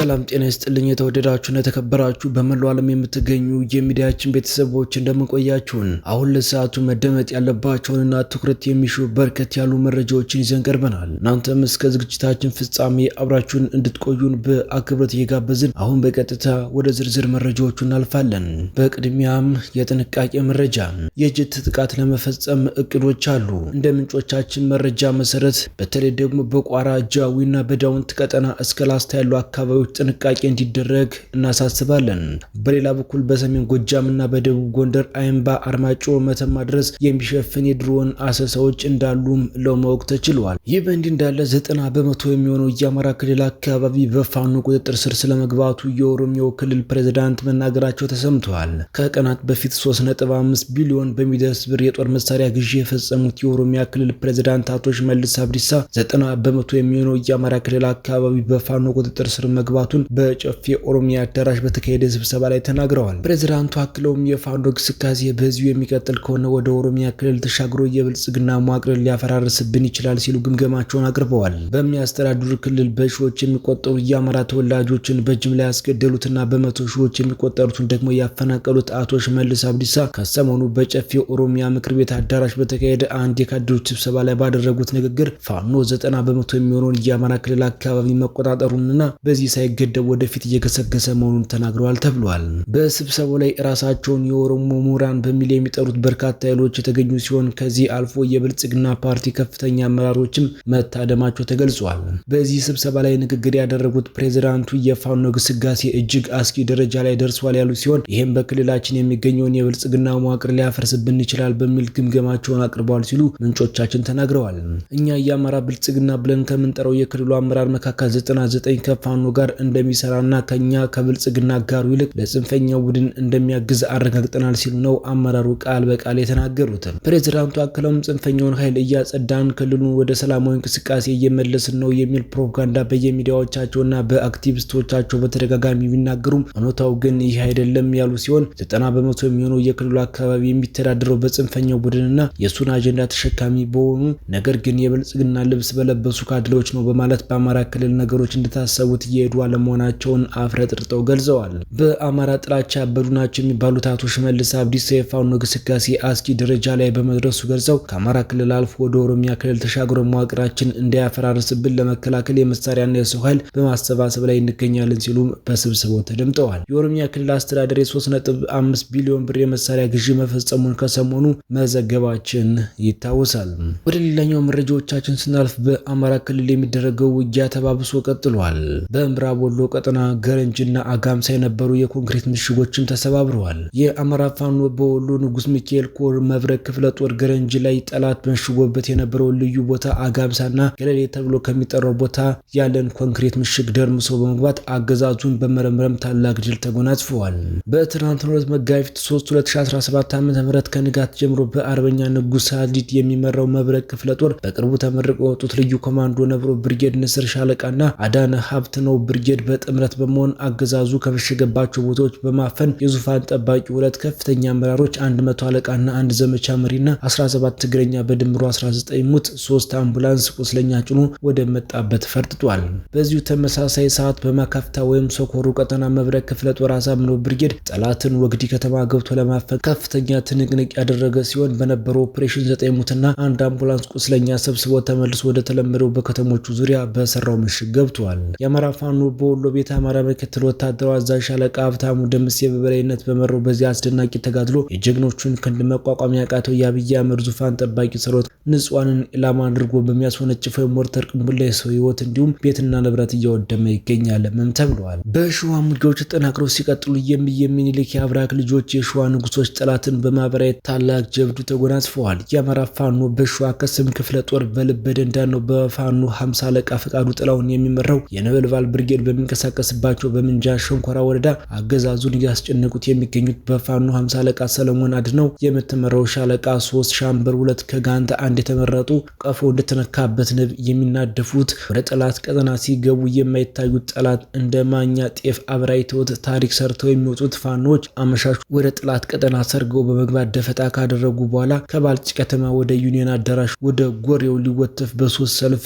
ሰላም ጤና ይስጥልኝ የተወደዳችሁና የተከበራችሁ በመላው ዓለም የምትገኙ የሚዲያችን ቤተሰቦች እንደምንቆያችሁን አሁን ለሰዓቱ መደመጥ ያለባቸውንና ትኩረት የሚሹ በርከት ያሉ መረጃዎችን ይዘን ቀርበናል። እናንተም እስከ ዝግጅታችን ፍጻሜ አብራችሁን እንድትቆዩን በአክብሮት እየጋበዝን አሁን በቀጥታ ወደ ዝርዝር መረጃዎቹ እናልፋለን። በቅድሚያም የጥንቃቄ መረጃ። የጀት ጥቃት ለመፈጸም እቅዶች አሉ። እንደ ምንጮቻችን መረጃ መሰረት በተለይ ደግሞ በቋራ ጃዊና በዳውንት ቀጠና እስከ ላስታ ያሉ አካባቢዎች ጥንቃቄ እንዲደረግ እናሳስባለን። በሌላ በኩል በሰሜን ጎጃምና በደቡብ ጎንደር አይምባ፣ አርማጮ፣ መተማ ድረስ የሚሸፍን የድሮን አሰሳዎች እንዳሉም ለማወቅ ተችሏል። ይህ በእንዲህ እንዳለ 90% የሚሆነው የአማራ ክልል አካባቢ በፋኖ ቁጥጥር ስር ስለመግባቱ የኦሮሚያው ክልል ፕሬዝዳንት መናገራቸው ተሰምተዋል። ከቀናት በፊት 3.5 ቢሊዮን በሚደርስ ብር የጦር መሳሪያ ግዢ የፈጸሙት የኦሮሚያ ክልል ፕሬዝዳንት አቶ ሽመልስ አብዲሳ 90% የሚሆነው የአማራ ክልል አካባቢ በፋኖ ቁጥጥር ስር መግባቱን በጨፌ ኦሮሚያ አዳራሽ በተካሄደ ስብሰባ ላይ ተናግረዋል። ፕሬዝዳንቱ አክለውም የፋኖ እንቅስቃሴ በዚሁ የሚቀጥል ከሆነ ወደ ኦሮሚያ ክልል ተሻግሮ የብልጽግና መዋቅርን ሊያፈራርስብን ይችላል ሲሉ ግምገማቸውን አቅርበዋል። በሚያስተዳድሩ ክልል በሺዎች የሚቆጠሩ የአማራ ተወላጆችን በጅምላ ያስገደሉትና በመቶ ሺዎች የሚቆጠሩትን ደግሞ ያፈናቀሉት አቶ ሽመልስ አብዲሳ ከሰሞኑ በጨፌ ኦሮሚያ ምክር ቤት አዳራሽ በተካሄደ አንድ የካድሬዎች ስብሰባ ላይ ባደረጉት ንግግር ፋኖ 90% የሚሆነውን የአማራ ክልል አካባቢ መቆጣጠሩንና በዚህ ሳይገደብ ወደፊት እየገሰገሰ መሆኑን ተናግረዋል ተብሏል። በስብሰባው ላይ ራሳቸውን የኦሮሞ ምሁራን በሚል የሚጠሩት በርካታ ኃይሎች የተገኙ ሲሆን ከዚህ አልፎ የብልጽግና ፓርቲ ከፍተኛ አመራሮችም መታደማቸው ተገልጿል። በዚህ ስብሰባ ላይ ንግግር ያደረጉት ፕሬዝዳንቱ የፋኖ ግስጋሴ እጅግ አስጊ ደረጃ ላይ ደርሷል ያሉ ሲሆን ይህም በክልላችን የሚገኘውን የብልጽግና መዋቅር ሊያፈርስብን ይችላል በሚል ግምገማቸውን አቅርበዋል ሲሉ ምንጮቻችን ተናግረዋል። እኛ የአማራ ብልጽግና ብለን ከምንጠራው የክልሉ አመራር መካከል 99 ከፋኖ ጋር እንደሚሰራና ከኛ ከብልጽግና ጋር ይልቅ ለጽንፈኛው ቡድን እንደሚያግዝ አረጋግጠናል ሲሉ ነው አመራሩ ቃል በቃል የተናገሩት። ፕሬዝዳንቱ አክለውም ጽንፈኛውን ኃይል እያጸዳን ክልሉን ወደ ሰላማዊ እንቅስቃሴ እየመለስን ነው የሚል ፕሮፓጋንዳ በየሚዲያዎቻቸውና በአክቲቪስቶቻቸው በተደጋጋሚ ቢናገሩም እውነታው ግን ይህ አይደለም ያሉ ሲሆን 90% የሚሆነው የክልሉ አካባቢ የሚተዳደረው በጽንፈኛው ቡድንና የሱን አጀንዳ ተሸካሚ በሆኑ ነገር ግን የብልጽግና ልብስ በለበሱ ካድሬዎች ነው በማለት በአማራ ክልል ነገሮች እንደታሰቡት እየሄዱ አለመሆናቸውን አፍረጥርጠው ገልጸዋል። በአማራ ጥላቻ ያበዱ ናቸው የሚባሉት አቶ ሽመልስ አብዲሳ የፋኖ ግስጋሴ አስጊ ደረጃ ላይ በመድረሱ ገልጸው ከአማራ ክልል አልፎ ወደ ኦሮሚያ ክልል ተሻግሮ መዋቅራችን እንዳያፈራርስብን ለመከላከል የመሳሪያና የሰው ኃይል በማሰባሰብ ላይ እንገኛለን ሲሉ በስብሰባው ተደምጠዋል። የኦሮሚያ ክልል አስተዳደር የ3.5 ቢሊዮን ብር የመሳሪያ ግዢ መፈጸሙን ከሰሞኑ መዘገባችን ይታወሳል። ወደ ሌላኛው መረጃዎቻችን ስናልፍ በአማራ ክልል የሚደረገው ውጊያ ተባብሶ ቀጥሏል። በምዕራብ ወሎ ቀጠና ገረንጅና አጋምሳ የነበሩ የኮንክሪት ምሽጎችም ተሰባብረዋል። የአማራ ፋኖ በወሎ ንጉስ ሚካኤል ኮር መብረቅ ክፍለ ጦር ገረንጅ ላይ ጠላት መሽጎበት የነበረው ልዩ ቦታ አጋምሳና ገለሌ ተብሎ ከሚጠራው ቦታ ያለን ኮንክሪት ምሽግ ደርምሶ በመግባት አገዛዙን በመረምረም ታላቅ ድል ተጎናጽፈዋል። በትናንትናው ዕለት መጋቢት 3 2017 ዓ.ም ከንጋት ጀምሮ በአርበኛ ንጉስ ሳዲድ የሚመራው መብረቅ ክፍለ ጦር በቅርቡ ተመርቀው የወጡት ልዩ ኮማንዶ ነብሮ ብርጌድ ንስር ሻለቃና አዳነ ሀብት ነው ብርጌድ በጥምረት በመሆን አገዛዙ ከመሸገባቸው ቦታዎች በማፈን የዙፋን ጠባቂ ሁለት ከፍተኛ አመራሮች 100 አለቃና አንድ ዘመቻ መሪና 17 እግረኛ በድምሩ 19 ሙት 3 አምቡላንስ ቁስለኛ ጭኖ ወደ መጣበት ፈርጥቷል። በዚሁ ተመሳሳይ ሰዓት በማካፍታ ወይም ሶኮሩ ቀጠና መብረቅ ክፍለ ጦር አሳምነው ብርጌድ ጠላትን ወግዲ ከተማ ገብቶ ለማፈን ከፍተኛ ትንቅንቅ ያደረገ ሲሆን በነበረው ኦፕሬሽን 9 ሙትና አንድ አምቡላንስ ቁስለኛ ሰብስቦ ተመልሶ ወደ ተለመደው በከተሞቹ ዙሪያ በሰራው ምሽግ ገብቷል። የአማራ ፋኖ በወሎ ቤተ አማራ ምክትል ወታደራዊ አዛዥ ሻለቃ ሀብታሙ ደምሴ በበላይነት በመራው በዚህ አስደናቂ ተጋድሎ የጀግኖቹን ክንድ መቋቋም ያቃተው የአብይ አህመድ ዙፋን ጠባቂ ሰራዊት ንጹሃንን ኢላማ አድርጎ በሚያስወነጭፈው የሞርተር ቅንቡላ የሰው ሕይወት እንዲሁም ቤትና ንብረት እያወደመ ይገኛል ተብሏል። በሸዋ ውጊያዎች ተጠናክረው ሲቀጥሉ የሚኒልክ የአብራክ ልጆች የሸዋ ንጉሶች ጠላትን በማበራየት ታላቅ ጀብዱ ተጎናጽፈዋል። የአማራ ፋኖ በሸዋ ከስም ክፍለ ጦር በልበ ደንዳነው በፋኖ 50 አለቃ ፈቃዱ ጥላውን የሚመራው የነበልባል ብርጌድ በሚንቀሳቀስባቸው በምንጃ ሸንኮራ ወረዳ አገዛዙን እያስጨነቁት የሚገኙት በፋኖ 50 አለቃ ሰለሞን አድነው የምትመራው ሻለቃ 3 ሻምበር 2 ከጋንታ አንድ የተመረጡ ቀፎ እንደተነካበት ንብ የሚናደፉት ወደ ጠላት ቀጠና ሲገቡ የማይታዩት ጠላት እንደ ማኛ ጤፍ አብራይተውት ታሪክ ሰርተው የሚወጡት ፋኖች አመሻሹ ወደ ጠላት ቀጠና ሰርገው በመግባት ደፈጣ ካደረጉ በኋላ ከባልጭ ከተማ ወደ ዩኒየን አዳራሽ ወደ ጎሬው ሊወተፍ በሶስት ሰልፍ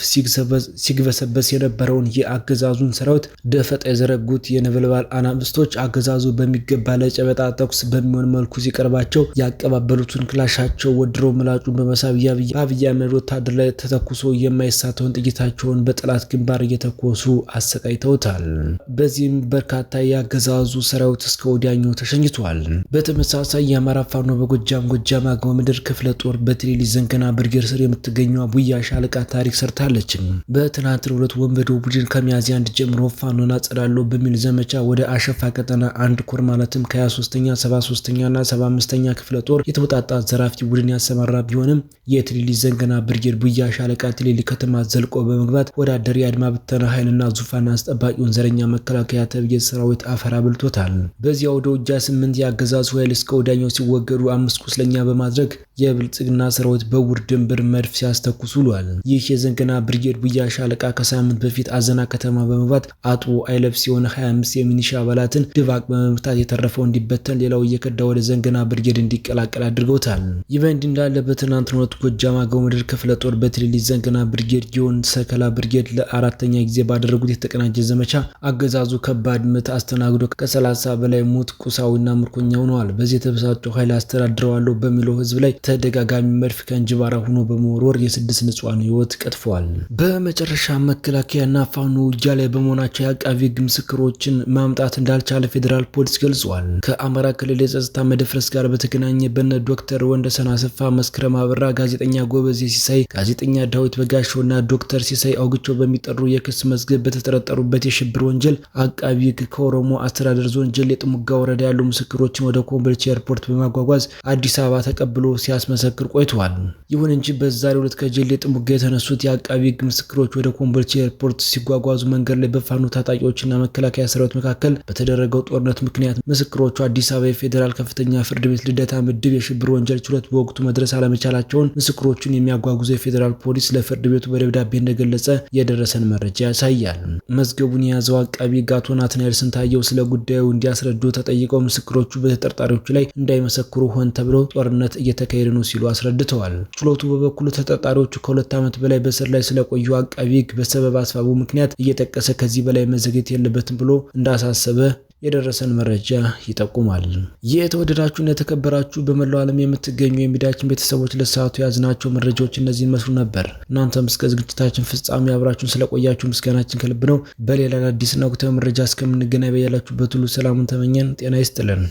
ሲግበሰበስ የነበረውን የአገዛዙን ሰራዊት በመግባት ደፈጣ የዘረጉት የነበልባል አናብስቶች አገዛዙ በሚገባ ለጨበጣ ተኩስ በሚሆን መልኩ ሲቀርባቸው ያቀባበሉትን ክላሻቸው ወድረው ምላጩን በመሳብ የአብይ አህመድ ወታደር ላይ ተተኩሶ የማይሳተውን ጥይታቸውን በጠላት ግንባር እየተኮሱ አሰቃይተውታል። በዚህም በርካታ የአገዛዙ ሰራዊት እስከ ወዲያኛው ተሸኝቷል። በተመሳሳይ የአማራ ፋኖ በጎጃም አገው ምድር ክፍለ ጦር በትሊሊ ዘንገና ብርጌድ ስር የምትገኘው ቡያ ሻለቃ ታሪክ ሰርታለች። በትናንትናው ዕለት ወንበዴው ቡድን ከሚያዝያ 1 ጀምሮ ፋኖን አጸዳለሁ በሚል ዘመቻ ወደ አሸፋ ቀጠና አንድ ኮር ማለትም ከ23ኛ 73ኛ እና 75ኛ ክፍለ ጦር የተውጣጣ ዘራፊ ቡድን ያሰማራ ቢሆንም የትሊሊ ዘንገና ብርጌድ ቡያ ሻለቃ ትሊሊ ከተማ ዘልቆ በመግባት ወዳደር የአድማ ብተና ኃይልና ዙፋን አስጠባቂውን ዘረኛ መከላከያ ተብዬ ሰራዊት አፈር አብልቶታል። በዚያ ወደ ውጊያ 8 የአገዛዙ ኃይል እስከ ወዳኛው ሲወገዱ 5 ቁስለኛ በማድረግ የብልጽግና ሰራዊት በውር ድንበር መድፍ ሲያስተኩስ ውሏል። ይህ የዘንገና ብርጌድ ቡያ ሻለቃ ከሳምንት በፊት አዘና ከተማ በመግባት አጥቦ አይለብስ የሆነ 25 የሚኒሻ አባላትን ድባቅ በመምታት የተረፈው እንዲበተን ሌላው እየከዳ ወደ ዘንገና ብርጌድ እንዲቀላቀል አድርገውታል። ይህ በእንዲህ እንዳለ በትናንትናው ዕለት ጎጃም አገው ምድር ክፍለ ጦር በትሊሊ ዘንገና ብርጌድ ጊዮን ሰከላ ብርጌድ ለ4ኛ ጊዜ ባደረጉት የተቀናጀ ዘመቻ አገዛዙ ከባድ ምት አስተናግዶ ከ30 በላይ ሞት ቁሳዊና ምርኮኛ ሆነዋል። በዚህ የተበሳጨው ኃይል አስተዳድረዋለሁ በሚለው ህዝብ ላይ ተደጋጋሚ መድፍ ከእንጅባራ ሆኖ በመወርወር የ6 ንጹሃን ህይወት ቀጥፏል። በመጨረሻ መከላከያና ፋኖ ውጊያ ላይ በመሆናቸው የአቃቢ ህግ ምስክሮችን ማምጣት እንዳልቻለ ፌዴራል ፖሊስ ገልጿል። ከአማራ ክልል የጸጥታ መደፍረስ ጋር በተገናኘ በነ ዶክተር ወንደሰን አሰፋ፣ መስከረም አበራ፣ ጋዜጠኛ ጎበዜ ሲሳይ፣ ጋዜጠኛ ዳዊት በጋሻውና ዶክተር ሲሳይ አውግቸው በሚጠሩ የክስ መዝገብ በተጠረጠሩበት የሽብር ወንጀል አቃቢ ህግ ከኦሮሞ አስተዳደር ዞን ጀሌ ጥሙጋ ወረዳ ያሉ ምስክሮችን ወደ ኮምቦልቻ ኤርፖርት በማጓጓዝ አዲስ አበባ ተቀብሎ ሲያስመሰክር ቆይቷል። ይሁን እንጂ በዛሬው ዕለት ከጀሌ ጥሙጋ የተነሱት የአቃቢ ህግ ምስክሮች ወደ ኮምቦልቻ ኤርፖርት ሲጓጓዙ መንገድ ላይ በፋኖ ታጣቂዎችና መከላከያ ሰራዊት መካከል በተደረገው ጦርነት ምክንያት ምስክሮቹ አዲስ አበባ የፌዴራል ከፍተኛ ፍርድ ቤት ልደታ ምድብ የሽብር ወንጀል ችሎት በወቅቱ መድረስ አለመቻላቸውን ምስክሮቹን የሚያጓጉዘው የፌዴራል ፖሊስ ለፍርድ ቤቱ በደብዳቤ እንደገለጸ የደረሰን መረጃ ያሳያል። መዝገቡን የያዘው አቃቢ ህግ አቶ ናትናኤል ስንታየው ስለ ጉዳዩ እንዲያስረዱ ተጠይቀው ምስክሮቹ በተጠርጣሪዎቹ ላይ እንዳይመሰክሩ ሆን ተብሎ ጦርነት እየተካሄደ ነው ሲሉ አስረድተዋል። ችሎቱ በበኩሉ ተጠርጣሪዎቹ ከ2 ዓመት በላይ በስር ላይ ስለቆዩ አቃቢ ህግ በሰበብ አስባቡ ምክንያት እየጠቀሰ ከዚህ በላይ መዘግየት የለበትም ብሎ እንዳሳሰበ የደረሰን መረጃ ይጠቁማል። የተወደዳችሁና የተከበራችሁ በመላው ዓለም የምትገኙ የሚዲያችን ቤተሰቦች ለሰዓቱ ያዝናቸው መረጃዎች እነዚህን መስሉ ነበር። እናንተም እስከ ዝግጅታችን ፍጻሜ አብራችሁን ስለቆያችሁ ምስጋናችን ከልብ ነው። በሌላ አዲስና ወቅታዊ መረጃ እስከምንገናኝ በያላችሁበት ሁሉ ሰላሙን ተመኘን። ጤና ይስጥልን።